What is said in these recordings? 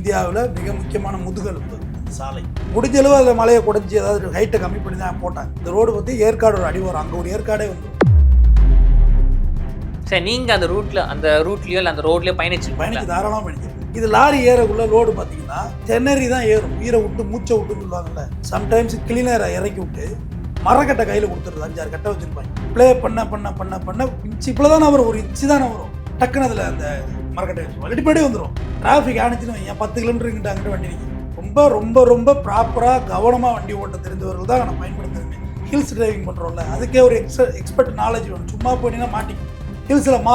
இந்தியாவில் மிக முக்கியமான முதுகெலும்பு சாலை. முடிஞ்ச அளவு அதில் மலையை குடைஞ்சி ஏதாவது ஹைட்டை கம்மி பண்ணி தான் போட்டாங்க. இந்த ரோடு வந்து ஏற்காடு ஒரு அடிவாரம், அங்கே ஒரு ஏற்காடே வந்துடும். சரி, நீங்கள் அந்த ரூட்லையோ இல்லை அந்த ரோட்லையோ பயணிச்சு தாராளமாக பயணிச்சிருக்கு. இது லாரி ஏறக்குள்ள லோடு பார்த்தீங்கன்னா தென்னறி தான் ஏறும். உயிரை விட்டு மூச்சை விட்டுன்னு சொல்லுவாங்கல்ல. சம்டைம்ஸ் கிளீனரை இறக்கி விட்டு மரக்கட்டை கையில் கொடுத்துருது. 5-6 கட்டை வச்சிருப்பாங்க. ப்ளே பண்ண இன்ச்சு இப்போல தான் வரும், ஒரு இன்ச்சு தானே வரும். டக்குன்னு அதில் அந்த மரக்கட்டை வச்சு அடிப்படே வந்துடும். டிராஃபிக் ஆனிச்சுன்னு வைங்க, 10 கிலோமீட்டர் அங்கிட்ட வண்டி நிற்கும். ரொம்ப ரொம்ப ரொம்ப ப்ராப்பராக கவனமாக வண்டி ஓட்ட தெரிஞ்சவர்கள் தான் நான் பயன்படுத்துறேன். ஹில்ஸ் டிரைவிங் பண்ணுறோம்ல, அதுக்கே ஒரு எக்ஸ்பர்ட் நாலேஜ் வேணும். சும்மா போனீங்கன்னா மாட்டிக்கும். ஹில்ஸில்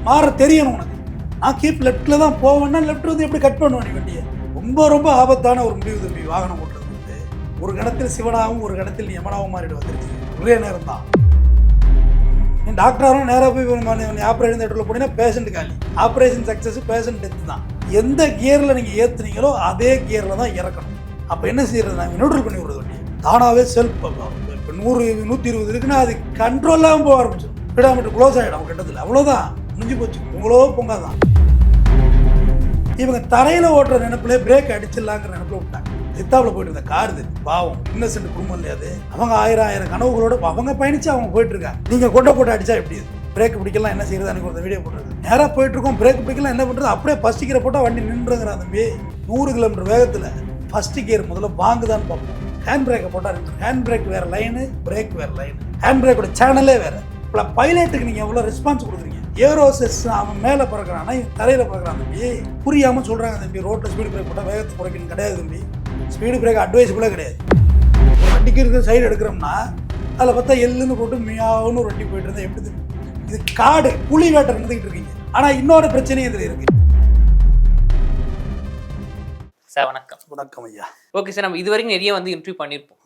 மாற தெரியணும் உனக்கு. நான் கீப் லெஃப்ட்டில் தான் போவேன்னா லெஃப்ட் வந்து எப்படி கட் பண்ணுவேன் வண்டியை. ரொம்ப ரொம்ப ஆபத்தான ஒரு முடிவு தம்பி வாகனம் ஓட்டுறது வந்து. ஒரு கணத்தில் சிவனாகவும் ஒரு கணத்தில் யமனாகவும் மாறிட்டு வந்துருச்சு. ஒரே நேரம் தான். நீ டாக்டராகவும் நேராக போய் ஆப்ரேஷன் தேட்டரில் போனீங்கன்னா பேஷண்ட் காலி. ஆப்ரேஷன் சக்ஸஸ், பேஷண்ட் டெத்து தான். எந்த கியரில் நீங்கள் ஏற்றுனீங்களோ அதே கியரில் தான் இறக்கணும். அப்போ என்ன செய்யறது? நாங்கள் நியூட்ரல் பண்ணி விடுறது வண்டி தானாகவே செல்ஃப். இப்போ 100-120 இருக்குன்னா அது கண்ட்ரோலாகவும் போக ஆரம்பிச்சிடும். ஸ்பீடாமீட்டர் க்ளோஸ் ஆகிடும் கிட்டத்தில். அவ்வளோதான், முடிஞ்சு போச்சு. உங்களோ பொங்காதான். இவங்க தரையில் ஓட்டுற நினைப்பிலே பிரேக் அடிச்சிடலாங்கிற நினைப்பில் விட்டாங்க. சித்தாவில் போயிட்டு இருந்த கார் இது பாவம், இன்னசென்ட் குடும்பம் இல்லையா அது. அவங்க 1000 கனவுகளோட அவங்க பயணிச்சு அவங்க போயிட்டு இருக்காங்க. நீங்கள் கொண்டை போட்டு அடிச்சா எப்படி? பிரேக் பிடிக்கலாம் என்ன செய்யறது? எனக்கு ஒரு வீடியோ போட்டுருக்கு. நேராக போயிட்டு இருக்கோம், பிரேக் பிடிக்கலாம் என்ன பண்ணுறது? அப்படியே ஃபர்ஸ்ட் கியரை போட்டால் வண்டி நின்றுங்கிறான் தம்பி. 100 கிலோமீட்டர் வேகத்தில் ஃபர்ஸ்ட் கியர் முதல்ல வாங்குதான்னு பார்ப்போம். ஹேண்ட் பிரேக்கை போட்டால் ஹேண்ட் பிரேக் வேறு லைனு, பிரேக் வேறு லைனு. ஹேண்ட் பிரேக்கோட சேனலே வேறு. இப்போ பைலட்டுக்கு நீங்கள் எவ்வளோ ரெஸ்பான்ஸ் கொடுக்குறீங்க? ஏரோசஸ் அவன் மேலே பறக்கிறான்னா தரையில் பறக்கிறான் தம்பி. புரியாமல் சொல்கிறாங்க தம்பி. ரோட்டில் ஸ்பீடு பிரேக் போட்டால் வேகத்தை குறைக்கணும் கிடையாது தம்பி. ஸ்பீடு பிரேக் அட்வைஸ் கூட கிடையாது. ஒரு வண்டிக்கு இருக்கிற சைடு எடுக்கிறோம்னா அதில் பார்த்தா எள்ளுன்னு போட்டு மியாவுன்னு ஒரு வண்டி போயிட்டு இருந்தால் எப்படி? இது காடு, புலி வேட்டை நடந்துக்கிட்டு இருக்கீங்க. ஆனால் இன்னொரு பிரச்சனையும் இதில் இருக்கு. சார் வணக்கம். வணக்கம் ஐயா. ஓகே சார், நம்ம இது வரைக்கும் நிறைய இன்டர்வியூ பண்ணியிருப்போம்.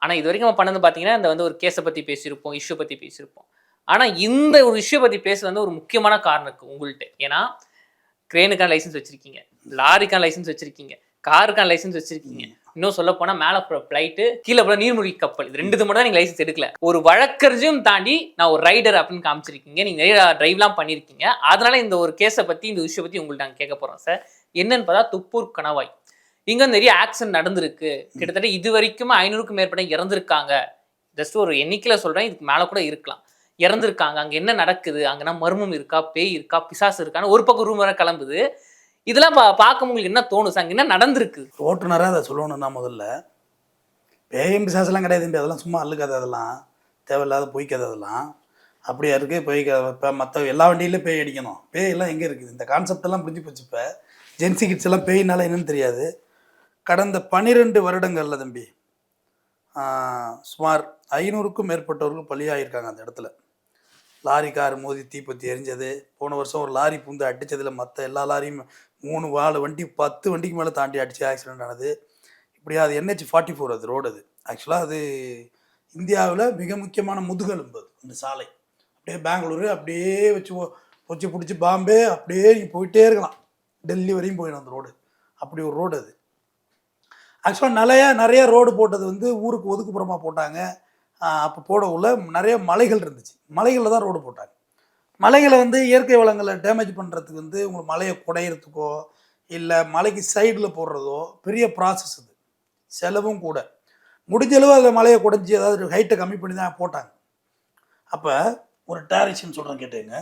ஆனால் இது வரைக்கும் நம்ம பண்ணது பார்த்தீங்கன்னா இந்த ஒரு கேஸை பற்றி பேசியிருப்போம், இஷ்யூ பற்றி பேசியிருப்போம். ஆனால் இந்த ஒரு இஷ்யூ பற்றி பேச ஒரு முக்கியமான காரணம் இருக்குது உங்கள்கிட்ட. ஏன்னா கிரேனுக்கான லைசன்ஸ் வச்சுருக்கீங்க, லாரிக்கான லைசன்ஸ் வச்சுருக்கீங்க, காருக்கான லைசன்ஸ் வச்சுருக்கீங்க. இன்னும் சொல்ல போனால் மேலே ஃப்ளைட்டு, கீழே போல நீர்மூழ்கி கப்பல், இது 2 மட்டும் தான் நீங்கள் லைசன்ஸ் எடுக்கல. ஒரு வழக்கறிஞையும் தாண்டி நான் ஒரு ரைடர் அப்படின்னு காமிச்சிருக்கீங்க. நீங்கள் நிறைய டிரைவ்லாம் பண்ணியிருக்கீங்க. அதனால இந்த ஒரு கேஸை பற்றி, இந்த விஷயம் பற்றி உங்கள்கிட்ட நாங்கள் கேட்க போகிறோம் சார். என்னன்னு பார்த்தா துப்பூர் கணவாய். இங்கே நிறைய ஆக்சிடென்ட் நடந்திருக்கு. கிட்டத்தட்ட இது வரைக்கும் 500க்கும் மேற்பட்ட இறந்துருக்காங்க. ஜஸ்ட் ஒரு எண்ணிக்கையில் சொல்கிறேன், இதுக்கு மேலே கூட இருக்கலாம். இறந்துருக்காங்க. அங்கே என்ன நடக்குது? அங்கன்னா மர்மம் இருக்கா, பேய் இருக்கா, பிசாசு இருக்கான்னு ஒரு பக்கம் ரூமராக கிளம்புது. இதெல்லாம் பார்க்க உங்களுக்கு என்ன தோணும் சார்? என்ன நடந்திருக்கு? ஓட்டுநராக அதை சொல்லணும்னா முதல்ல பேயும் பிசாசெல்லாம் கிடையாது. அதெல்லாம் சும்மா அள்ளுக்காது, அதெல்லாம் தேவையில்லாத பொய்க்காது. அதெல்லாம் அப்படியா இருக்குது? இப்போ மற்ற எல்லா வண்டியிலும் பேய் அடிக்கணும். பேயெல்லாம் எங்கே இருக்குது? இந்த கான்செப்டெல்லாம் புரிஞ்சு போச்சு. இப்போ ஜென்சி கிட்ஸ் எல்லாம் பேயினால என்னன்னு தெரியாது. கடந்த 12 வருடங்களில் தம்பி சுமார் 500க்கும் மேற்பட்டவர்கள் பலியாகியிருக்காங்க அந்த இடத்துல. லாரி கார் மோதி தீப்பத்தி எரிஞ்சது. போன வருஷம் ஒரு லாரி பூந்து அடித்ததில் மற்ற எல்லா லாரியும் 3-4 வண்டி 10 வண்டிக்கு மேலே தாண்டி அடித்து ஆக்சிடென்ட் ஆனது. இப்படியா அது NH-44 அது ரோடு. அது ஆக்சுவலாக அது இந்தியாவில் மிக முக்கியமான முதுகெலும்பு அந்த சாலை. அப்படியே பெங்களூரு அப்படியே வச்சு பிடிச்சி பாம்பே அப்படியே நீங்கள் போயிட்டே இருக்கலாம். டெல்லி வரையும் போயிடும் அந்த ரோடு. அப்படி ஒரு ரோடு அது. ஆக்சுவலாக நிறைய ரோடு போட்டது ஊருக்கு ஒதுக்குப்புறமாக போட்டாங்க. அப்போ போட உள்ள நிறைய மலைகள் இருந்துச்சு. மலைகளில் தான் ரோடு போட்டாங்க. மலைகளை இயற்கை வளங்களை டேமேஜ் பண்ணுறதுக்கு உங்களுக்கு மலையை குடையிறதுக்கோ இல்லை மலைக்கு சைடில் போடுறதோ பெரிய ப்ராசஸ். அது செலவும் கூட. முடிஞ்சளவு அதில் மலையை குடைஞ்சி ஏதாவது ஹைட்டை கம்மி பண்ணி தான் போட்டாங்க. அப்போ ஒரு டேரக்ஷன் சொல்கிறேன் கேட்டுங்க.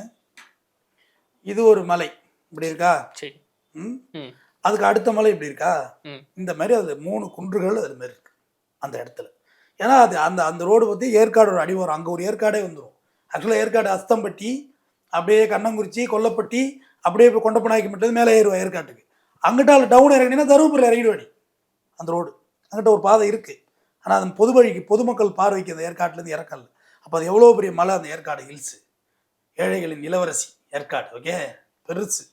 இது ஒரு மலை இப்படி இருக்கா? அதுக்கு அடுத்த மலை இப்படி இருக்கா? இந்த மாதிரி அதில் 3 குன்றுகள் அது மாதிரி இருக்கு அந்த இடத்துல. ஏன்னா அது அந்த ரோடு ஏற்காடு ஒரு அடிவாரம், அங்கே ஒரு ஏற்காடே வந்துடும். ஆக்சுவலாக ஏற்காடு அஸ்தம்பட்டி, அப்படியே கண்ணங்குறிச்சி, கொல்லப்பட்டி, அப்படியே இப்போ கொண்டப்பநாய்க்கு மட்டும் மேலே ஏறுவா ஏற்காட்டுக்கு. அங்கிட்ட டவுன் இறங்கினீங்கன்னா தருமபுரியில் இறங்கிடுவாடி அந்த ரோடு. அங்கிட்ட ஒரு பாதை இருக்குது. ஆனால் அது பொது வழிக்கு, பொதுமக்கள் பார்வைக்கு அந்த ஏற்காட்டிலேருந்து இறக்கல. அப்போ அது எவ்வளோ பெரிய மலை அந்த ஏற்காடு ஹில்ஸு. ஏழைகளின் இளவரசி ஏற்காடு. ஓகே, பெருசு.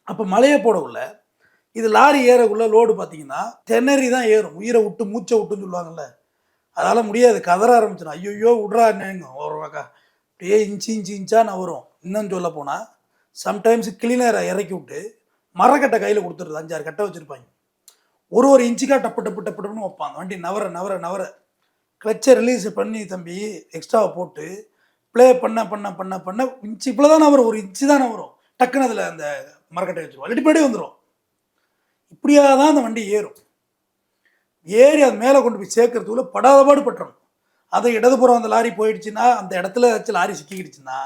அப்போ மலையை போட உள்ள இது லாரி ஏறக்குள்ள லோடு பார்த்தீங்கன்னா தென்னறி தான் ஏறும். உயிரை விட்டு மூச்சை விட்டுன்னு சொல்லுவாங்கள்ல, அதெல்லாம் முடியாது. கதற ஆரம்பிச்சிடும். ஐயோ விட்றா என்னங்க ஒரு அப்படியே இன்ச்சாக நான் வரும். இன்னும் சொல்ல போனால் சம்டைம்ஸ் கிளீனரை இறக்கி விட்டு மரக்கட்டை கையில் கொடுத்துருது. 5-6 கட்டை வச்சுருப்பாங்க. ஒரு இன்ச்சுக்காக டப்புன்னு வைப்பாங்க. வண்டி நவர கிளச்சை ரிலீஸ் பண்ணி தம்பி எக்ஸ்ட்ராவை போட்டு ப்ளே பண்ண இன்ச்சு இப்போல தான் வரும். ஒரு இன்ச்சு தானே வரும். டக்குன்னு அதில் அந்த மரக்கட்டை வச்சுருவோம். அடிப்படே வந்துடும். இப்படியாக தான் அந்த வண்டி ஏறும். ஏறி அது மேலே கொண்டு போய் சேர்க்கறதுக்குள்ள படாதபாடு பட்டுறணும். அதை இடதுபுறம் அந்த லாரி போயிடுச்சுன்னா, அந்த இடத்துல ஏதாச்சும் லாரி சிக்கிக்கிடுச்சுன்னா,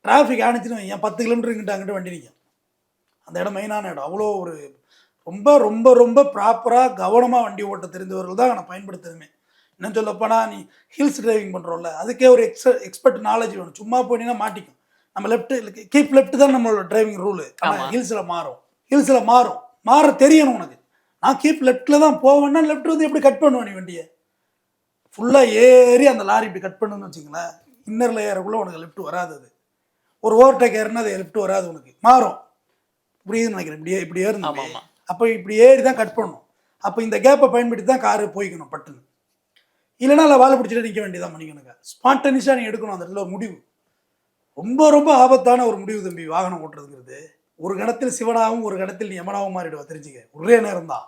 டிராஃபிக் ஆனிச்சுன்னு வைங்க, 10 கிலோமீட்டர் அங்கிட்டு வண்டி நிற்கும். அந்த இடம் மெயினான இடம். அவ்வளோ ஒரு ரொம்ப ரொம்ப ரொம்ப ப்ராப்பராக கவனமாக வண்டி ஓட்ட தெரிந்தவர்கள் தான் நான் பயன்படுத்துறேமே. இன்னும் சொல்லப்போனா, நீ ஹில்ஸ் டிரைவிங் பண்ணுறோம்ல, அதுக்கே ஒரு எக்ஸ்பர்ட் நாலேஜ் வேணும். சும்மா போனீங்கன்னா மாட்டிக்கும். நம்ம கீப் லெஃப்ட் தான் நம்மளோட டிரைவிங் ரூலு. ஆனால் ஹில்ஸில் மாறும். மாற தெரியணும் உனக்கு. நான் கீப் லெஃப்ட்டில் தான் போவேன்னா, லெஃப்ட் வந்து எப்படி கட் பண்ணுவேன் நீ வண்டியை? ஃபுல்லாக ஏறி அந்த லாரி இப்படி கட் பண்ணுன்னு வச்சுங்களேன், இன்னரில் ஏறக்குள்ளே உனக்கு லெஃப்ட் வராது. அது ஒரு ஓவர்டேக் ஏறுனா அது லெஃப்ட் வராது, உனக்கு மாறும். புரியுதுன்னு நினைக்கிறேன். இப்படி ஏறணும். அப்போ இப்படி ஏறி தான் கட் பண்ணணும். அப்போ இந்த கேப்பை பயன்படுத்தி தான் காரு போய்க்கணும் பட்டுன்னு. இல்லைனா இல்லை வாழை பிடிச்சிட்டு நிற்க வேண்டியதான் மணிக்கணுங்க. ஸ்பான்டனியஸாக நீங்கள் எடுக்கணும் அந்த இடத்துல ஒரு முடிவு. ரொம்ப ரொம்ப ஆபத்தான ஒரு முடிவு தம்பி வாகனம் ஓட்டுறதுங்கிறது. ஒரு கணத்தில் சிவனாகவும் ஒரு கணத்தில் நீ யமனாகவும் மாறிடுவா, தெரிஞ்சுக்க. ஒரே நேரம் தான்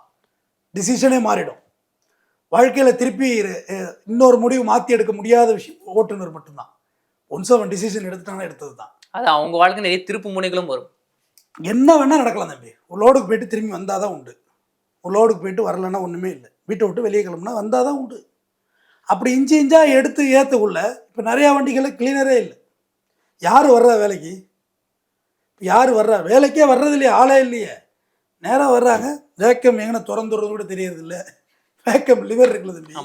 டிசிஷனே மாறிடும். வாழ்க்கையில் திருப்பி இன்னொரு முடிவு மாற்றி எடுக்க முடியாத விஷயம் ஓட்டுநர் மட்டும்தான். ஒன்ஸ் அவன் டிசிஷன் எடுத்துட்டானா எடுத்தது தான். அது அவங்க வாழ்க்கை நிறைய திருப்பு முனைகளும் வரும். என்ன வேணால் நடக்கலாம் தம்பி. ஒரு லோடுக்கு போயிட்டு திரும்பி வந்தால் தான் உண்டு. ஒரு லோடுக்கு போயிட்டு வரலன்னா ஒன்றுமே இல்லை. வீட்டை விட்டு வெளியே கிளம்புனா வந்தால் தான் உண்டு. அப்படி இஞ்சாக எடுத்து ஏற்றக்குள்ள இப்போ நிறையா வண்டிகளில் கிளீனரே இல்லை. யார் வர்றா வேலைக்கு? யார் வர்றா வேலைக்கே வர்றது இல்லையா? ஆளே இல்லையே. நேராக வர்றாங்க. வேக்கம் எங்கன்னா திறந்துடுறது கூட தெரியறது இல்லை. வேக்கம் லிவர் இருக்குது தம்பி.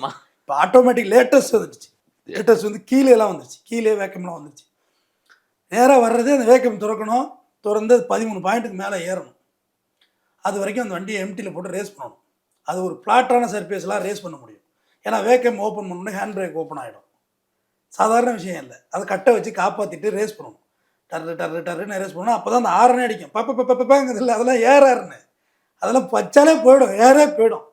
இப்போ ஆட்டோமேட்டிக் லேட்டஸ்ட் வந்துடுச்சு. லேட்டஸ்ட் வந்து கீழேலாம் வந்துடுச்சு. கீழே வேக்கம்லாம் வந்துடுச்சு. நேராக வர்றது அந்த வேக்கம் திறக்கணும். திறந்து 13 பாயிண்ட்டுக்கு மேலே ஏறணும். அது வரைக்கும் அந்த வண்டியை எம்டியில் போட்டு ரேஸ் பண்ணணும். அது ஒரு ஃப்ளாட்டான சர்ஃபேஸ்லாம் ரேஸ் பண்ண முடியும். ஏன்னா வேக்கம் ஓப்பன் பண்ணோன்னே ஹேண்ட் பிரேக் ஓப்பன் ஆகிடும். சாதாரண விஷயம் இல்லை. அதை கட்டை வச்சு காப்பாற்றிட்டு ரேஸ் பண்ணணும். டர்னு ரேஸ் பண்ணணும். அப்போ தான் அந்த ஆரனே அடிக்கும். பப்பங்கிறது இல்லை. அதெல்லாம் ஏறாருன்னு அதெல்லாம் பச்சாலே போயிடும், ஏறே போயிடும்.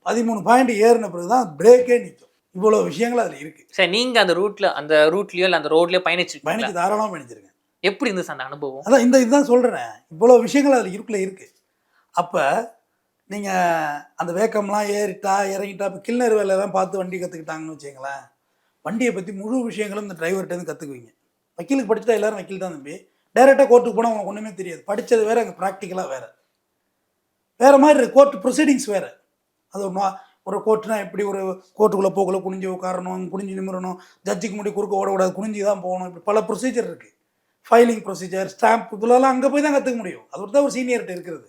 13 பாயிண்ட் ஏறின பிறகு தான் பிரேக்கே நிற்கும். இவ்வளோ விஷயங்கள் அதில் இருக்குது. சரி, நீங்கள் அந்த ரூட்லேயோ இல்லை அந்த ரோட்லேயோ பயணிச்சு தாராளமாக பயணிச்சிருக்கேன். எப்படி இருந்துச்சு அந்த அனுபவம்? அதான் இதுதான் சொல்கிறேன். இவ்வளோ விஷயங்கள் அதில் இருக்குது. அப்போ நீங்கள் அந்த வேக்கம்லாம் ஏறிட்டா இறங்கிட்டா, இப்போ கிளீனர் வேலையெல்லாம் பார்த்து வண்டி கற்றுக்கிட்டாங்கன்னு வச்சுங்களேன், வண்டியை பற்றி முழு விஷயங்களும் இந்த டிரைவர்கிட்டேருந்து கற்றுக்குவீங்க. வக்கீலுக்கு படிச்சுட்டா எல்லோரும் வக்கீல் தான் தம்பி. டைரெக்டாக கோர்ட்டுக்கு போனால் உனக்கு ஒன்றுமே தெரியாது. படித்தது வேறு, அங்கே ப்ராக்டிக்கலாக வேறு மாதிரி இருக்குது. கோர்ட்டு ப்ரொசீடிங்ஸ் வேறு. அது ஒரு கோர்ட்டுனா எப்படி, ஒரு கோர்ட்டுக்குள்ளே போகல குனிஞ்சு உட்காரணும், குனிஞ்சு நிமிரணும், ஜட்ஜுக்கு முன்னாடி குறுக்க ஓடக்கூடாது, குனிஞ்சு தான் போகணும். இப்படி பல ப்ரொசீஜர் இருக்குது. ஃபைலிங் ப்ரொசீஜர், ஸ்டாம்ப், இதெல்லாம் அங்கே போய் தான் கற்றுக்க முடியும். அது தான் ஒரு சீனியர்கிட்ட இருக்கிறது.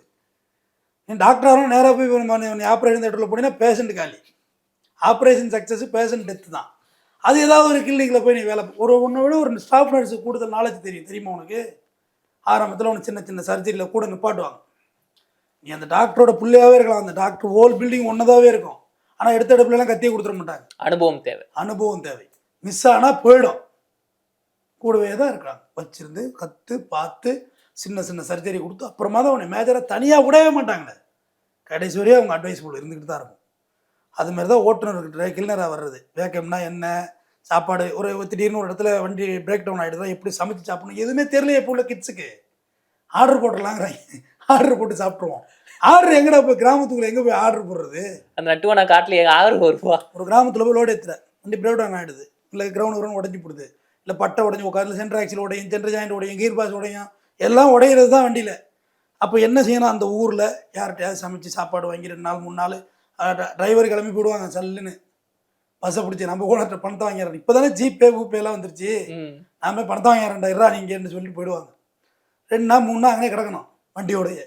நீ டாக்டராகவும் நேராக போய் ஆப்ரேஷன் தேட்டரில் போனீங்கன்னா பேஷண்ட் காலி. ஆப்ரேஷன் சக்ஸஸ், பேஷண்ட் டெத்து தான். அது ஏதாவது ஒரு கிளினிக்கில் போய் நீ வேலை ஒன்றை விட ஒரு ஸ்டாஃப் நர்ஸுக்கு கூடுதல் நாலேஜ் தெரியுமா உனக்கு? ஆரம்பத்தில் உனக்கு சின்ன சின்ன சர்ஜரியில் கூட நிப்பாட்டுவாங்க. நீ அந்த டாக்டரோட பிள்ளையாகவே இருக்கலாம். அந்த டாக்டர் ஹோல் பில்டிங் ஒன்றதாகவே இருக்கும். ஆனால் எடுத்த இடத்துலலாம் கத்தியை கொடுத்துட மாட்டாங்க. அனுபவம் தேவை. மிஸ் ஆனால் போயிடும். கூடவே தான் இருக்காங்க. வச்சிருந்து கற்று பார்த்து சின்ன சின்ன சர்ஜரி கொடுத்து அப்புறமா தான் உன்னை மேஜராக தனியாக விடவே மாட்டாங்களே. கடைசி வரையும் அவங்க அட்வைஸ் போல் இருந்துக்கிட்டு தான் இருக்கும். அதுமாரி தான் ஓட்டுநர்கிட்ட கிளீனராக வர்றது. வேக்கம்னா என்ன, சாப்பாடு ஒரு திடீர்னு ஒரு இடத்துல வண்டி பிரேக் டவுன் ஆகிடுதான், எப்படி சமைச்சு சாப்பிடணும் எதுவுமே தெரியல. இப்போ உள்ள கிட்ஸுக்கு ஆர்டர் போட்டுடலாங்கிறாங்க. ஆர்டர் போட்டு சாப்பிட்ருவோம். ஆர்டர் எங்கடா போய் கிராமத்துக்குள்ள எங்கே போய் ஆர்டர் போடுறது? அந்த நட்டுவனா காட்டில் ஆர்டர் வருவா. ஒரு கிராமத்தில் போய் லோடு ஏற்றுற வண்டி பிரேக் டவுன் ஆகிடுது, இல்லை கிரவுண்ட் உடஞ்சி போடுது, இல்லை பட்டை உடஞ்சி உட்காந்து சென்ட்ரல் ஆக்சில் உடையும், சென்ட்ரல் ஜாயிண்ட் உடையும், கீர் பாஸ் உடையும், எல்லாம் உடையிறது தான் வண்டியில். அப்போ என்ன செய்யணும்? அந்த ஊரில் யார்கிட்டையாவது சமைச்சு சாப்பாடு வாங்கி 2 நாள் 3 நாள் டிரைவர் கிளம்பி போடுவாங்க. சல்லுன்னு பஸ்ஸை பிடிச்சி நம்ம கூட பணத்தை வாங்கிறேன். இப்போ தானே ஜிபே ஊபேலாம் வந்துருச்சு. நாம பணத்தை வாங்கிறேன்டா நீங்கன்னு சொல்லிட்டு போயிடுவாங்க. 2 நாள் 3 நாள் அங்கே கிடக்கணும் வண்டியோடைய.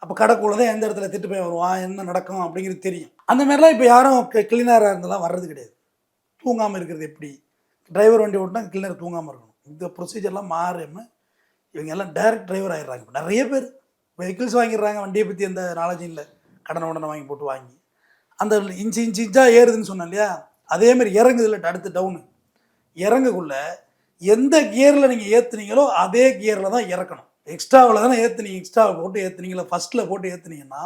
அப்போ கடைக்குள்ள தான் எந்த இடத்துல திட்டு போய் வருவான், என்ன நடக்கும் அப்படிங்கிறது தெரியும். அந்த மாதிரிலாம் இப்போ யாரும் கிளீனராக இருந்தெல்லாம் வர்றது கிடையாது. தூங்காமல் இருக்கிறது எப்படி? டிரைவர் வண்டி ஓட்டினா கிளீனர் தூங்காமல் இருக்கணும். இந்த ப்ரொசீஜர்லாம் மாறாமல் இவங்க எல்லாம் டைரக்ட் டிரைவர் ஆகிடுறாங்க. இப்போ நிறைய பேர் வெஹிக்கிள்ஸ் வாங்கிடுறாங்க. வண்டியை பற்றி எந்த நாலேஜும் இல்லை. கடனை வாங்கி போட்டு வாங்கி அந்த இன்ச்சாக ஏறுதுன்னு சொன்னேன் இல்லையா, அதேமாதிரி இறங்குது இல்லை. அடுத்து டவுனு இறங்கக்குள்ள எந்த கியரில் நீங்கள் ஏற்றுனீங்களோ அதே கியரில் தான் இறக்கணும். எக்ஸ்ட்ராவில் தானே ஏற்றுனீங்க, எக்ஸ்ட்ராவை போட்டு ஏற்றுனீங்களா, ஃபஸ்ட்டில் போட்டு ஏற்றுனீங்கன்னா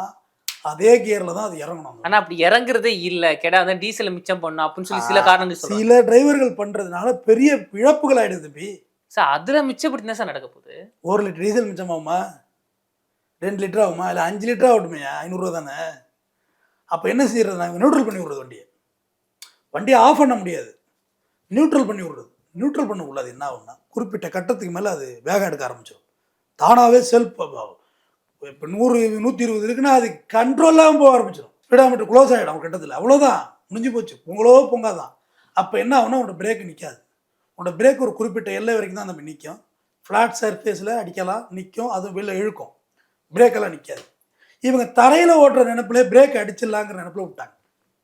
அதே கியரில் தான் அது இறங்கணும். ஆனால் அப்படி இறங்குறதே இல்லை. கேட்டால் வந்து டீசலை மிச்சம் பண்ணணும் அப்படின்னு சொல்லி சில காரணங்கள் சில டிரைவர்கள் பண்ணுறதுனால பெரிய இழப்புகள் ஆகிடுது தம்பி. சார் அதில் மிச்சப்படி தான் சார் நடக்க போகுது. 1 லிட்டர் டீசல் மிச்சமாகுமா, 2 லிட்டர் ஆகுமா, இல்லை 5 லிட்டர் ஆகட்டுமே, 500 ரூபா தானே. அப்போ என்ன செய்யறது? நாங்கள் நியூட்ரல் பண்ணி விடுறது. வண்டியை ஆஃப் பண்ண முடியாது, நியூட்ரல் பண்ணி விடுறது. நியூட்ரல் பண்ணக்கூடாது. என்ன ஆகும்னா குறிப்பிட்ட கட்டத்துக்கு மேலே அது வேகம் எடுக்க ஆரம்பிச்சிடும். தானாகவே செல்ஃப் இப்போ 100 120 இருக்குன்னா அது கண்ட்ரோலாக போக ஆரம்பிச்சிடும். ஸ்பீடாமீட்டர் க்ளோஸ் ஆகிடும் ஒரு கட்டத்தில். அவ்வளோதான், முடிஞ்சு போச்சு. பொங்கலோ பொங்காதான். அப்போ என்ன ஆகுனா உன்னோட பிரேக் நிற்காது. உன்னோட பிரேக் ஒரு குறிப்பிட்ட எல்லை வரைக்கும் தான் நம்ம நிற்கும். ஃப்ளாட் சர்ஃபேஸில் அடிக்கலாம், நிற்கும். அது வெளில இழுக்கும், பிரேக்கெல்லாம் நிற்காது. இவங்க தரையில் ஓட்டுற நினைப்பிலே பிரேக் அடிச்சிடலாங்கிற நினைப்பில் விட்டாங்க.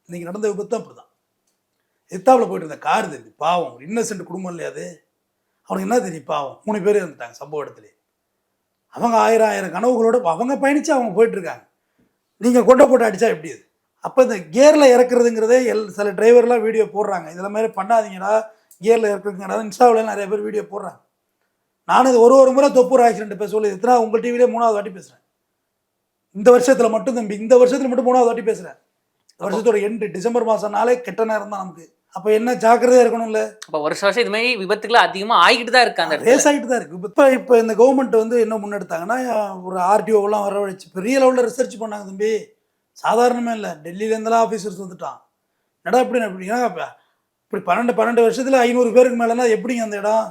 இன்றைக்கி நடந்த விபத்தும் அப்படி தான். எத்தாப்பில் போயிட்டு இருந்த கார் தெரியுது, பாவம், ஒரு இன்னசென்ட் குடும்பம் இல்லையா அது. அவனுக்கு என்ன தெரியும், பாவம் 3 பேர் இருந்துட்டாங்க சம்பவ இடத்துல. அவங்க 1000 கனவுகளோடு அவங்க பயணித்து அவங்க போயிட்டுருக்காங்க. நீங்கள் கொண்டை போட்டு அடித்தா எப்படி அது? அப்போ இந்த கியரில் இறக்குறதுங்கிறதே சில டிரைவர்லாம் வீடியோ போடுறாங்க. இதில் மாதிரி பண்ணாதீங்கடா, கியரில் இறக்குறதுங்கடா. இன்ஸ்டாவில் நிறைய பேர் வீடியோ போடுறாங்க. நானும் இது ஒரு முறை தொப்பூர் ஆக்சிடென்ட் பேச சொல்லி எத்தனை உங்கள் டிவிலே 3வது வாட்டி பேசுகிறேன். இந்த வருஷத்தில் மட்டும் தம்பி, இந்த வருஷத்தில் மட்டும் 3வது வாட்டி பேசுகிறேன். வருஷத்தோட எண்டு டிசம்பர் மாதம்னாலே கெட்ட நேரம் தான் நமக்கு. அப்போ என்ன ஜாக்கிரதையாக இருக்கணும்ல. அப்போ வருஷம் இது மாதிரி விபத்துக்கள் அதிகமாக ஆகிட்டு தான் இருக்கு, அந்த ரேஸ் ஆகிட்டு தான் இருக்குது. இப்போ இந்த கவர்மெண்ட் வந்து என்ன முன்னெடுத்தாங்கன்னா, ஒரு ஆர்டிஓலாம் வரவழைச்சு பெரிய லெவலில் ரிசர்ச் பண்ணாங்க தம்பி. சாதாரணமே இல்லை, டெல்லியிலேருந்தெல்லாம் ஆஃபீஸர்ஸ் வந்துட்டான். என்னடா எப்படின்னா இப்படி 12 வருஷத்தில் 500 பேருக்கு மேலேனா எப்படிங்க அந்த இடம்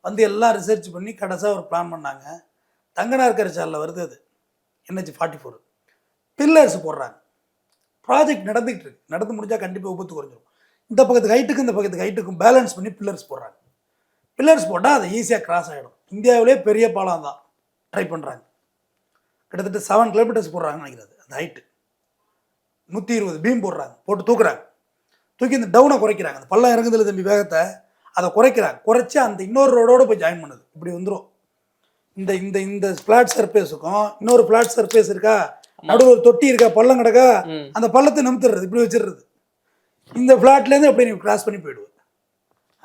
வந்து எல்லாம் ரிசர்ச் பண்ணி கடைசியாக ஒரு பிளான் பண்ணாங்க. தங்கனார் கரைச்சாலில் வருது அது, NH 44 பில்லர்ஸ் போடுறாங்க. ப்ராஜெக்ட் நடந்துகிட்டு இருக்கு. நடந்து முடிஞ்சால் கண்டிப்பாக விபத்து குறைஞ்சிடும். இந்த பக்கத்துக்கு ஹைட்டுக்கும் இந்த பக்கத்துக்கு ஹைட்டுக்கும் பேலன்ஸ் பண்ணி பில்லர்ஸ் போடுறாங்க. பில்லர்ஸ் போட்டால் அது ஈஸியாக கிராஸ் ஆகிடும். இந்தியாவிலே பெரிய பாலம் தான் ட்ரை பண்ணுறாங்க. கிட்டத்தட்ட 7 கிலோமீட்டர்ஸ் போடுறாங்கன்னு நினைக்கிறது. அந்த ஹைட்டு 120 பீம் போடுறாங்க, போட்டு தூக்குறாங்க. தூக்கி இந்த டவுனை குறைக்கிறாங்க. அந்த பள்ளம் இறங்குதில்ல தம்பி வேகத்தை, அதை குறைக்கிறாங்க. குறைச்சி அந்த இன்னொரு ரோடோடு போய் ஜாயின் பண்ணுது. இப்படி வந்துடும். இந்த இந்த இந்த ஃப்ளாட் சர்ஃபேஸுக்கும் இன்னொரு ஃப்ளாட் சர்ஃபேஸ் இருக்கா, நடுவில் ஒரு தொட்டி இருக்கா, பள்ளம் கிடக்கா, அந்த பள்ளத்தை நிமித்துறது, இப்படி வச்சிடுறது. இந்த ஃப்ளாட்லேருந்து அப்படி நீ கிராஸ் பண்ணி போயிடுவேன்.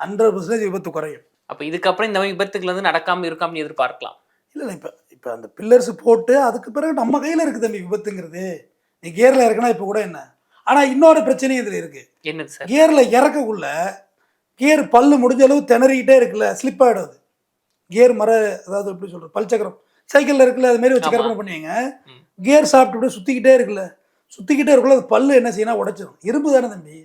100% விபத்து குறையும். அப்போ இதுக்கப்புறம் இந்த மாதிரி விபத்துக்கள் வந்து நடக்காமல் இருக்காமல் எதிர்பார்க்கலாம். இல்லை இப்போ அந்த பில்லர்ஸ் போட்டு அதுக்கு பிறகு நம்ம கையில் இருக்குது தம்பி விபத்துங்கிறது. நீ கியரில் இறக்குனா இப்போ கூட என்ன. ஆனால் இன்னொரு பிரச்சனையும் இதில் இருக்குது. என்னது சார்? கியரில் இறக்கக்குள்ள கியர் பல்லு முடிஞ்ச அளவு திணறிக்கிட்டே இருக்குல்ல, ஸ்லிப் ஆகிடுது கியர். அதாவது எப்படி சொல்கிறது, பல்சக்கரம் சைக்கிளில் இருக்குல்ல, அது மாதிரி வச்சு கற்பனை பண்ணுவீங்க. கியர் சாப்பிட்டு சுற்றிக்கிட்டே இருக்குல்ல, சுற்றிக்கிட்டே இருக்குல்ல, அது பல்லு என்ன செய்யணும், உடைச்சிடும். இரும்பு தானே தம்பி,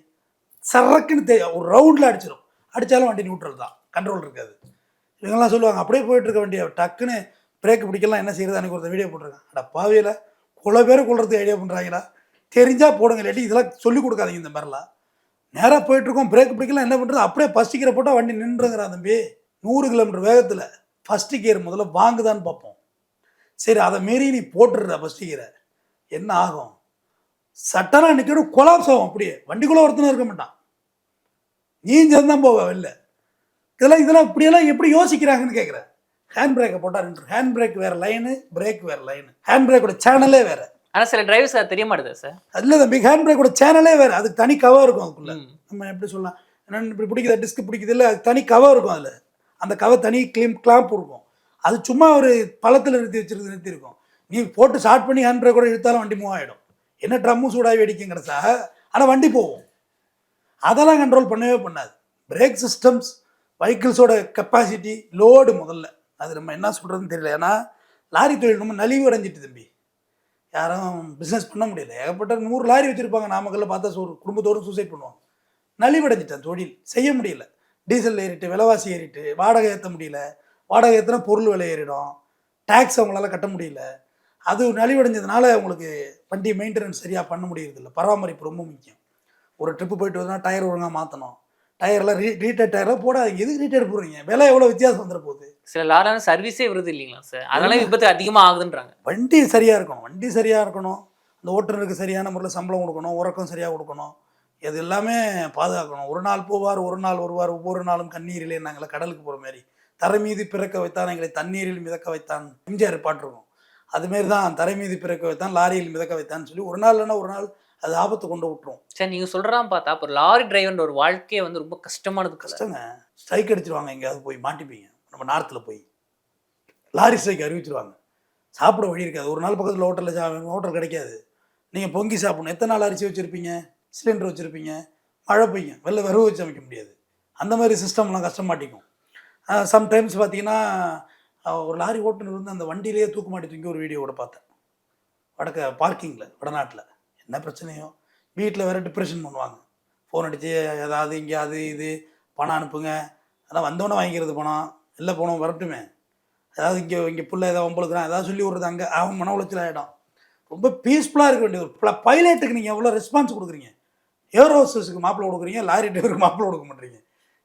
சரக்குன்னு ஒரு ரவுண்டில் அடிச்சிடும். அடித்தாலும் வண்டி நியூட்ரல் தான், கண்ட்ரோல் இருக்காது. இவங்கெல்லாம் சொல்லுவாங்க அப்படியே போயிட்டு இருக்க வண்டியை டக்குன்னு பிரேக் பிடிக்கலாம் என்ன செய்யறது. அன்றைக்கி ஒரு வீடியோ போட்டிருக்காங்க. அட பாவியில் குல பேர் கொள்றதுக்கு ஐடியா பண்ணுறாங்களா, தெரிஞ்சால் போடுங்க, இல்லாட்டி இதெல்லாம் சொல்லிக் கொடுக்காதீங்க. இந்த மாதிரிலாம் நேராக போயிட்டுருக்கோம், பிரேக் பிடிக்கலாம் என்ன பண்ணுறது, அப்படியே ஃபஸ்ட்டு கியரை போட்டால் வண்டி நின்றுங்கிறான் தம்பி. 100 கிலோமீட்டர் வேகத்தில் ஃபஸ்ட்டு கியர் முதல்ல வாங்குதான்னு பார்ப்போம். சரி, அதை மாரி நீ போட்டுடுற ஃபஸ்ட்டு கியரை, என்ன ஆகும், சட்டனாக நிற்கணும், கொலாப்ஸ் ஆகும். அப்படியே வண்டிக்குள்ளே ஒருத்தனும் இருக்க மாட்டான், நீஞ்சல் தான் போவ வெளில. இதெல்லாம் இப்படியெல்லாம் எப்படி யோசிக்கிறாங்கன்னு கேட்குறேன். ஹேண்ட் பிரேக்கை போட்டால் நின்று, ஹேண்ட் பிரேக் வேறு லைனு, பிரேக் வேறு லைனு, ஹேண்ட் பிரேக்கோட சேனலே வேறு. ஆனால் சில டிரைவர்ஸ் அது தெரிய மாட்டேது சார். இல்லை தம்பி, ஹேண்ட் பிரேக்கோட சேனலே வேறு. அதுக்கு தனி கவர் இருக்கும். அதுக்குள்ளே நம்ம எப்படி சொல்லலாம், என்னென்னு இப்படி பிடிக்குதா, டிஸ்க் பிடிக்குது இல்லை, அது தனி கவர் இருக்கும். அதில் அந்த கவர் தனி கிளாம்ப் இருக்கும். அது சும்மா ஒரு பழத்தில் நிறுத்தி இருக்கும். நீ போட்டு ஸ்டார்ட் பண்ணி ஹேண்ட் பிரேக்கோட இழுத்தாலும் வண்டி மூவ் ஆகிடும். என்ன ட்ரம்மு சூடாகி வெடிக்குங்கிறதா, ஆனால் வண்டி போகும். அதெல்லாம் கண்ட்ரோல் பண்ணவே பண்ணாது. பிரேக் சிஸ்டம்ஸ், வெஹிக்கிள்ஸோட கெப்பாசிட்டி, லோடு முதல்ல அது நம்ம என்ன சொல்கிறதுன்னு தெரியல. ஏன்னா லாரி தொழில் நம்ம நலிவு அடைஞ்சிட்டு தம்பி, யாரும் பிஸ்னஸ் பண்ண முடியல. ஏகப்பட்ட 100 லாரி வச்சுருப்பாங்க. நாமக்கல்ல பார்த்தா குடும்பத்தோடு சூசைட் பண்ணுவாங்க. நலிவடைஞ்சிட்டேன், தொழில் செய்ய முடியல. டீசல் ஏறிட்டு, விலைவாசி ஏறிட்டு, வாடகை ஏற்ற முடியல. வாடகை ஏற்றினா பொருள் விலை ஏறிடும், டேக்ஸ் அவங்களால கட்ட முடியல. அது நலிவடைஞ்சதுனால உங்களுக்கு வண்டி மெயின்டெனன்ஸ் சரியாக பண்ண முடியறதில்ல. பராமரிப்பு ரொம்ப முக்கியம். ஒரு ட்ரிப்பு போயிட்டு வந்தால் டயர் ஒழுங்காக மாற்றணும். டயர்லாம் ரீடேட் டயர்லாம் போடாதீங்க. எதுக்கு ரீடேட் போடுறீங்க, விலை எவ்வளோ வித்தியாசம் வந்துட போகுது. சில லாரியான சர்வீஸே வருது இல்லைங்களா சார், அதனால விபத்து அதிகமாக ஆகுதுன்றாங்க. வண்டி சரியாக இருக்கணும், வண்டி சரியாக இருக்கணும். அந்த ஓட்டுநருக்கு சரியான முறையில் சம்பளம் கொடுக்கணும், உறக்கம் சரியாக கொடுக்கணும். இது எல்லாமே பாதுகாக்கணும். ஒரு நாள் போவார், ஒரு நாள் வருவார், ஒவ்வொரு நாளும் கண்ணீரிலே நாங்களை கடலுக்கு போகிற மாதிரி. தரை மீது பிறக்க வைத்தான் எங்களை தண்ணீரில் மிதக்க வைத்தான், எம்ஜிஆர் பாட்டிருக்கோம். அதுமாரி தான், தரை மீது பிறக்க வைத்தான் லாரியில் மிதக்க வைத்தான்னு சொல்லி ஒரு நாள் இல்லைன்னா ஒரு நாள் அது ஆபத்து கொண்டு விட்டுரும். சரி, நீங்கள் சொல்கிறான் பார்த்தா இப்போ லாரி டிரைவர் ஒரு வாழ்க்கையை வந்து ரொம்ப கஷ்டமானது. கஷ்டங்க. ஸ்ட்ரைக் அடிச்சிருவாங்க, எங்கேயாவது போய் மாட்டிப்பீங்க. நம்ம நார்த்தில் போய் லாரி ஸ்ட்ரைக் அறிவிச்சிருவாங்க. சாப்பிட வழி இருக்காது. ஒரு நாள் பக்கத்தில் ஹோட்டல் கிடைக்காது. நீங்கள் பொங்கி சாப்பிடணும். எத்தனை நாள் அரிசி வச்சுருப்பீங்க, சிலிண்டர் வச்சுருப்பீங்க, மழை பெய்யும், வெளில விறகு வச்சு அமைக்க முடியாது. அந்த மாதிரி சிஸ்டம்லாம் கஷ்டமாட்டிக்கும். சம்டைம்ஸ் பார்த்தீங்கன்னா ஒரு லாரி ஓட்டுநர் வந்து அந்த வண்டியிலேயே தூக்கு மாட்டி தூக்கி ஒரு வீடியோவோட பார்த்தேன். வடக்க பார்க்கிங்கில், வடநாட்டில். என்ன பிரச்சனையோ, வீட்டில் வேறு டிப்ரெஷன் பண்ணுவாங்க. ஃபோன் அடித்து ஏதாவது இங்கே அது இது பணம் அனுப்புங்க, அதான் வந்தோடனே வாங்கிக்கிறது பணம், இல்லை போனோம் வரட்டுமே. அதாவது இங்கே புள்ள ஏதாவது ஒம்பளுக்குறான் ஏதாவது சொல்லி விட்றது அங்கே அவன் மன உளைச்சல் ஆகிடும். ரொம்ப பீஸ்ஃபுல்லாக இருக்க வேண்டிய ஒரு பைலட்டுக்கு நீங்கள் எவ்வளோ ரெஸ்பான்ஸ் கொடுக்குறீங்க? ஏரோசஸ்க்கு மாப்பிள்ளை கொடுக்குறீங்க, லாரி டிரைவருக்கு மாப்பிள்ளை கொடுக்க மாட்டீங்க.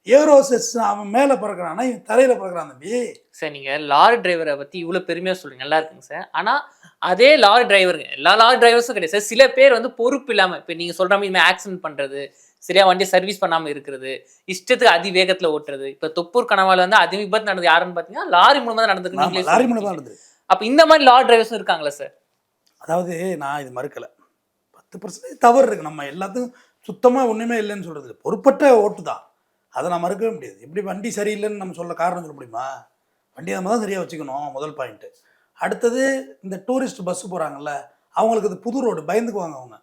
ஏரோசஸ் அவன் மேலே பறக்கிறான்னா இவன் தரையில் பறக்கிறான் தம்பி. சார் நீங்கள் லாரி டிரைவரை பற்றி இவ்வளோ பெருமையாக சொல்கிறீங்க, நல்லா இருக்குங்க சார். ஆனால் அதே லாரி டிரைவருங்க, எல்லா லாரி டிரைவர்ஸும் கிடையாது சார். சில பேர் வந்து பொறுப்பு இல்லாமல், இப்போ நீங்கள் சொல்கிற மாதிரி இதுமாதிரி ஆக்சிடென்ட் பண்ணுறது, சரியா வண்டியை சர்வீஸ் பண்ணாமல் இருக்கிறது, இஷ்டத்துக்கு அதிவேகத்தில் ஓட்டுறது. இப்போ தொப்பூர் கணவால் வந்து அதி விபத்து நடந்தது யாருன்னு பார்த்தீங்கன்னா லாரி மூலமாக தான் நடந்திருக்கு. லாரி மூலமாக தான் நடந்தது. அப்போ இந்த மாதிரி லாரி டிரைவர்ஸும் இருக்காங்களா சார்? அதாவது நான் இது மறுக்கலை, 10% தவறு இருக்குது. நம்ம எல்லாத்துக்கும் சுத்தமாக ஒன்றுமே இல்லைன்னு சொல்கிறது பொறுப்பற்ற ஓட்டு தான், அதை நான் மறுக்கவே முடியாது. எப்படி வண்டி சரியில்லைன்னு நம்ம சொல்ல காரணம் சொல்ல முடியுமா? வண்டியை நம்ம தான் சரியாக வச்சுக்கணும், முதல் பாயிண்ட்டு. அடுத்தது இந்த டூரிஸ்ட் பஸ்ஸு போகிறாங்கல்ல, அவங்களுக்கு இது புது ரோடு, பயந்துக்குவாங்க.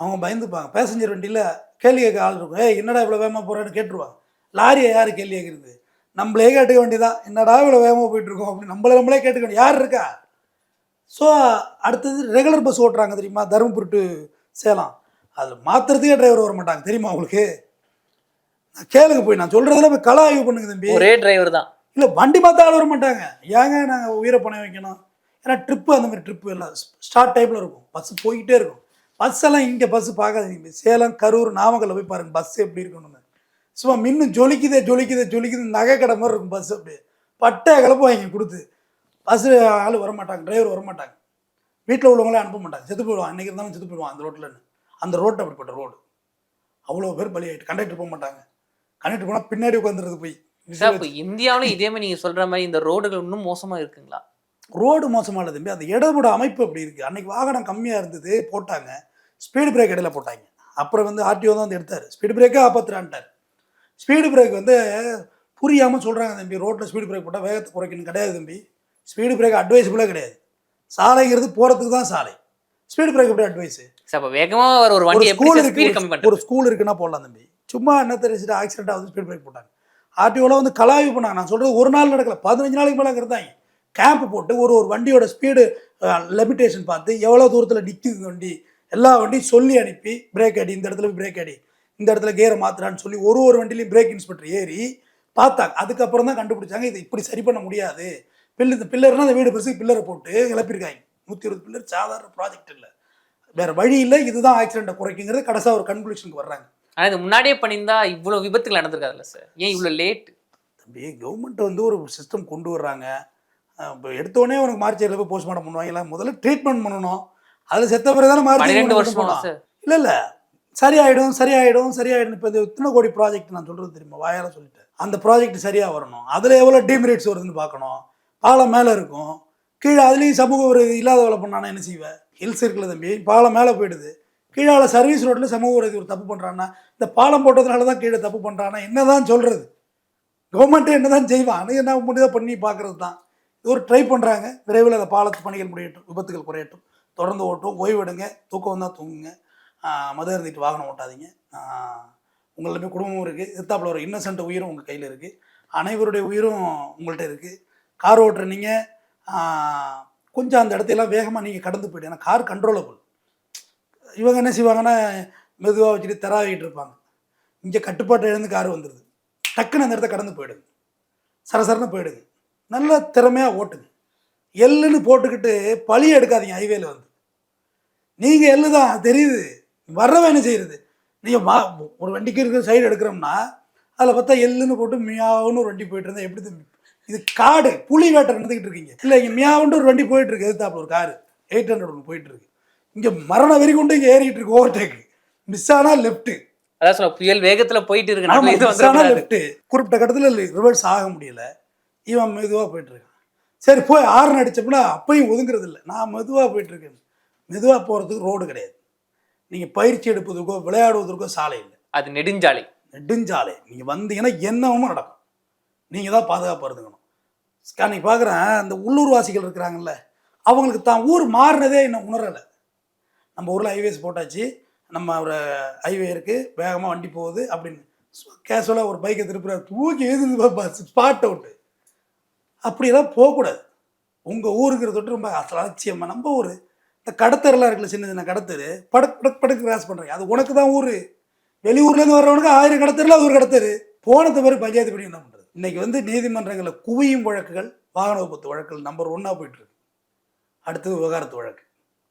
அவங்க பயந்துப்பாங்க. பேசஞ்சர் வண்டியில் கேள்வி கேட்க ஆள் இருக்கும், என்னடா இவ்வளோ வேகமாக போகிறேன்னு கேட்டுருவாங்க. லாரியை யார் கேள்வி கேட்குறது? நம்மளே கேட்டுக்க வேண்டியதான், என்னடா இவ்வளோ வேகமாக போயிட்டுருக்கோம் அப்படின்னு நம்மளே கேட்டுக்க வேண்டிய யார் இருக்கா? ஸோ அடுத்தது ரெகுலர் பஸ் ஓட்டுறாங்க தெரியுமா, தருமபுரி டு சேலம், அதில் மாற்றுறதுக்கே டிரைவர் வர மாட்டாங்க தெரியுமா உங்களுக்கு? நான் கேளுங்க, போய் நான் சொல்கிறதெல்லாம் போய் கள ஆய்வு பண்ணுங்க தம்பி. ஒரே டிரைவர் தான். இல்லை வண்டி பார்த்தா ஆள் வர மாட்டாங்க. ஏங்க நாங்கள் உயிரை பணம் வைக்கணும்? ஏன்னா ட்ரிப்பு அந்த மாதிரி ட்ரிப்பு எல்லாம் ஸ்டார்ட் டைப்பில் இருக்கும், பஸ்ஸு போய்கிட்டே இருக்கும். பஸ் எல்லாம் இங்கே பஸ்ஸு பார்க்காதீங்க, சேலம் கரூர் நாமக்கல்ல போய் பாருங்கள் பஸ் எப்படி இருக்கணும்னு. சும்மா மின்னும் ஜொலிக்குது நகை கடை மாதிரி இருக்கும் பஸ். அப்படியே பட்டை கலப்பு வாங்கி கொடுத்து பஸ்ஸு ஆள் வரமாட்டாங்க, டிரைவர் வரமாட்டாங்க, வீட்டில் உள்ளவங்களே அனுப்ப மாட்டாங்க, செத்து போயிடுவான். அன்றைக்கி இருந்தாலும் செத்து போயிடுவான் அந்த ரோட்டில்னு. அந்த ரோட்டு அப்படிப்பட்ட ரோடு, அவ்வளோ பேர் பலி ஆகிட்டு. கண்டக்டர் போக மாட்டாங்க, கண்டக்டர் போனால் பின்னாடி உட்காந்துருது போய். இப்போ இந்தியாவிலும் இதே மாதிரி நீங்கள் சொல்கிற மாதிரி இந்த ரோடுகள் இன்னும் மோசமாக இருக்குங்களா? ரோடு மோசமாக இல்லை தம்பி, அந்த இடத்தோட அமைப்பு அப்படி இருக்குது. அன்றைக்கி வாகனம் கம்மியாக இருந்தது, போட்டாங்க ஸ்பீடு பிரேக் இடையில போட்டாங்க. அப்புறம் வந்து ஆர்டிஓ தான் வந்து எடுத்தார், ஸ்பீடு பிரேக்கே ஆபத்துறான்ட்டார். ஸ்பீடு பிரேக் வந்து புரியாமல் சொல்கிறாங்க தம்பி, ரோட்டில் ஸ்பீடு பிரேக் போட்டால் வேகத்தை குறைக்கணும். கிடையாது தம்பி, ஸ்பீடு பிரேக் அட்வைஸபிளாக கிடையாது. சாலைங்கிறது போகிறதுக்கு தான் சாலை, ஸ்பீடு பிரேக் எப்படி அட்வைஸு? அப்போ வேகமாக ஒரு வண்டி ஸ்கூல் இருக்கு, ஒரு ஸ்கூல் இருக்குன்னா போடலாம் தம்பி. சும்மா என்ன தெரிஞ்சுட்டு ஆக்சிடென்ட் ஆகுது, ஸ்பீடு பிரேக் போட்டாங்க. ஆர்டிஓவில் வந்து கலாய்வு பண்ணாங்க. நான் சொல்கிறது ஒரு நாள் நடக்கல, 15 நாளைக்கு மேலே இருந்தாங்க. கேம்ப் போட்டு ஒரு வண்டியோட ஸ்பீடு லிமிட்டேஷன் பார்த்து எவ்வளோ தூரத்தில் நிற்குது வண்டி, எல்லா வண்டியும் சொல்லி அனுப்பி பிரேக் அடி, இந்த இடத்துல பிரேக் அடி, இந்த இடத்துல கியரை மாற்றுறான்னு சொல்லி ஒரு வண்டியிலையும் பிரேக் இன்ஸ்பெக்டர் ஏறி பார்த்தாங்க. அதுக்கப்புறம் தான் கண்டுபிடிச்சாங்க இது இப்படி சரி பண்ண முடியாது. பில்லர்னா அந்த வீடு பெருசு பில்லரை போட்டு கிளப்பியிருக்காங்க. 120 பில்லர் சாதாரண ப்ராஜெக்ட் இல்லை, வேறு வழி இல்லை, இதுதான் ஆக்சிடென்ட்டை குறைக்குங்கிறது கடைசியாக ஒரு கன்க்ளூஷனுக்கு வர்றாங்க. ஆனால் இது முன்னாடியே பண்ணியிருந்தா இவ்வளோ விபத்துகள் நடந்திருக்காதுல்ல சார்? ஏன் இவ்வளோ லேட்? தம்பி கவர்மெண்ட் வந்து ஒரு சிஸ்டம் கொண்டு வர்றாங்க. இப்போ எடுத்தோடனே உனக்கு மார்ச் ஏரியில் போய் போஸ்ட்மார்ட்டம் பண்ணுவாங்க. இல்லை முதல்ல ட்ரீட்மெண்ட் பண்ணணும், அதில் செத்த பிறகு தானே மார்ச் 12 வருஷம் சார். இல்லை சரியாயிடும். இப்போ இது இத்தனை கோடி ப்ராஜெக்ட் நான் சொல்கிறது தெரியுமா, வாயால் சொல்லிட்டேன். அந்த ப்ராஜெக்ட் சரியாக வரணும், அதில் எவ்வளோ டீமெரிட்ஸ் வருதுன்னு பார்க்கணும். பாலம் மேலே இருக்கும், கீழே அதுலேயும் சமூக ஒரு இல்லாத வேலை பண்ணானா என்ன செய்வேன்? ஹில்ஸ் இருக்குல்ல தம்பி, பாலம் மேலே போயிடுது, கீழே சர்வீஸ் ரோட்டில் சமூக ஒரு தப்பு பண்ணுறான்னா, இந்த பாலம் போட்டதுனால தான் கீழே தப்பு பண்ணுறான்னா என்ன தான் சொல்கிறது? கவர்மெண்ட்டு என்ன தான் செய்வான்? என்ன முடியாத பண்ணி பார்க்குறது தான். இது ஒரு ட்ரை பண்ணுறாங்க. விரைவில் அந்த பாலத்து பணிகள் முடியட்டும், விபத்துகள் குறையட்டும், தொடர்ந்து ஓட்டும், ஓய்வெடுங்க, தூக்கம் வந்தால் தூங்குங்க, மது அருந்திட்டு வாகனம் ஓட்டாதீங்க. உங்களுமே குடும்பமும் இருக்குது, எதிர்த்தாப்புல ஒரு இன்னசென்ட் உயிரும் உங்கள் கையில் இருக்குது, அனைவருடைய உயிரும் உங்கள்கிட்ட இருக்குது. கார் ஓட்டுற நீங்கள் கொஞ்சம் அந்த இடத்தையெல்லாம் வேகமாக நீங்கள் கடந்து போய்ட்டு, ஏன்னா கார் கண்ட்ரோலபிள். இவங்க என்ன செய்வாங்கன்னா மெதுவாக வச்சுட்டு தெராவிட்டு இருப்பாங்க. இங்கே கட்டுப்பாட்டை எழுந்து கார் வந்துடுது, டக்குன்னு அந்த இடத்த கடந்து போயிடுங்க, சரசரன்னு போயிடுங்க. நல்லா திறமையாக ஓட்டுங்க. எள்ளுன்னு போட்டுக்கிட்டு பழி எடுக்காதீங்க ஹைவேல வந்து. நீங்கள் எள்ளு தான் தெரியுது, வர்றவன் என்ன செய்யுறது? நீங்கள் ஒரு வண்டிக்கு இருக்கிற சைடு எடுக்கிறோம்னா அதில் பார்த்தா எள்ளுன்னு போட்டு மியாவுன்னு ஒரு வண்டி போயிட்டு இருந்தால் எப்படி தம்பி? இது காடு, புலி வேட்டை நடந்துக்கிட்டு இருக்கீங்க. இல்லை இங்கே மியாவுன்ட்டு ஒரு வண்டி போயிட்டு இருக்கு, எதிர்த்தாப்புல ஒரு காரு 800 ஒன்று போயிட்டு இருக்கு. இங்கே மரண வெறி கொண்டு இங்கே ஏறிக்கிட்டு இருக்கு, ஓவர்டேக்கு. மிஸ் ஆனால் லெஃப்ட்டு, அதான் சொல்ல புயல் வேகத்தில் போயிட்டு இருக்கு, லெஃப்ட்டு குறிப்பிட்ட கட்டத்தில் ரிவர்ஸ் ஆக முடியல, இவன் மெதுவாக போயிட்டுருக்கான். சரி போய் ஆறுன்னு அடித்தோம்னா அப்பையும் ஒதுங்கிறது இல்லை, நான் மெதுவாக போயிட்டுருக்கேன். மெதுவாக போகிறதுக்கு ரோடு கிடையாது, நீங்கள் பயிற்சி எடுப்பதற்கோ விளையாடுவதற்கோ சாலை இல்லை, அது நெடுஞ்சாலை. நீங்கள் வந்தீங்கன்னா என்னவும் நடக்கும், நீங்கள் தான் பாதுகாப்பாக இருந்துக்கணும். அன்றைக்கி பார்க்குறேன் அந்த உள்ளூர்வாசிகள் இருக்கிறாங்கல்ல, அவங்களுக்கு தான் ஊர் மாறினதே இன்னும் உணரலை. நம்ம ஊரில் ஹைவேஸ் போட்டாச்சு, நம்ம ஒரு ஹைவே இருக்குது, வேகமாக வண்டி போகுது அப்படின்னு கேஷுவலாக ஒரு பைக்கை திருப்புற தூக்கி எழுது ஸ்பாட் அவுட்டு. அப்படியெல்லாம் போகக்கூடாது. உங்கள் ஊருங்கிற தொட்டு ரொம்ப அலட்சியமாக நம்ம ஊர் இந்த கடத்தரெல்லாம் இருக்குல்ல, சின்ன சின்ன கடத்தரு படக்கு கிராஸ் பண்ணுறீங்க, அது உனக்கு தான் ஊர். வெளியூர்லேருந்து வர்றவனுக்கு 1000 கடத்தரில் அது ஒரு கடத்தரு. போனது மாதிரி பஞ்சாயத்து படி என்ன பண்ணுறது? இன்றைக்கி வந்து நீதிமன்றங்களில் குவியும் வழக்குகள், வாகன விபத்து வழக்கில் நம்பர் 1 போயிட்டு இருக்கு. அடுத்தது விவகாரத்து வழக்கு.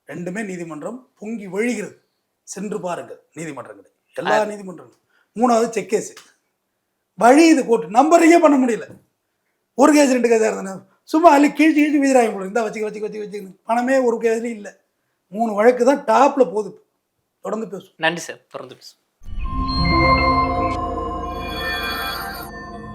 2மே நீதிமன்றம் பொங்கி வழிகிறது. சென்று பாருங்கள் நீதிமன்றங்களை, எல்லா நீதிமன்றங்களும். 3வது செக் கேஸ் வழி. இது கோர்ட்டு நம்பரையே பண்ண முடியல. ஒரு கேஸ் 2 கேஸாக இருந்தேன் சும்மா அள்ளி கிழிச்சு கிழிச்சு வீதிராயம் போடுங்க. இந்த வச்சு பணமே ஒரு கேஸ்லையும் இல்லை. 3 வழக்கு தான் டாப்பில் போகுது. தொடர்ந்து பேசும். நன்றி சார், தொடர்ந்து பேசும்.